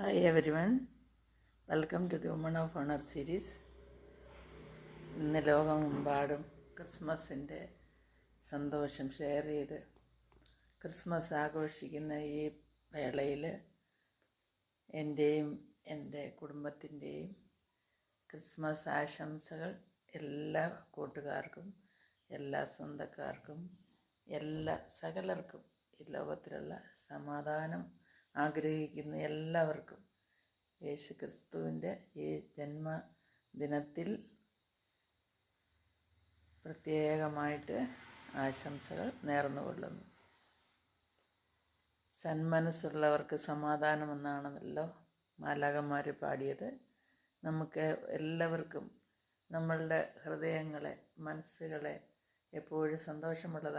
Hi everyone, welcome to the Women of Honor series. ഇന്ന് ലോകമെമ്പാടും ക്രിസ്മസിൻ്റെ സന്തോഷം ഷെയർ ചെയ്ത് ക്രിസ്മസ് ആഘോഷിക്കുന്ന ഈ വേളയിൽ എൻ്റെയും എൻ്റെ കുടുംബത്തിൻ്റെയും ക്രിസ്മസ് ആശംസകൾ എല്ലാ കൂട്ടുകാർക്കും, എല്ലാ സ്വന്തക്കാർക്കും, എല്ലാ സകലർക്കും, ഈ ലോകത്തിലുള്ള സമാധാനം ആഗ്രഹിക്കുന്ന എല്ലാവർക്കും യേശു ക്രിസ്തുവിൻ്റെ ഈ ജന്മദിനത്തിൽ പ്രത്യേകമായിട്ട് ആശംസകൾ നേർന്നുകൊള്ളുന്നു. സന്മനസ്സുള്ളവർക്ക് സമാധാനമെന്നാണല്ലോ മാലാഖമാർ പാടിയത്. നമുക്ക് എല്ലാവർക്കും നമ്മളുടെ ഹൃദയങ്ങളെ, മനസ്സുകളെ എപ്പോഴും സന്തോഷമുള്ളതാണ്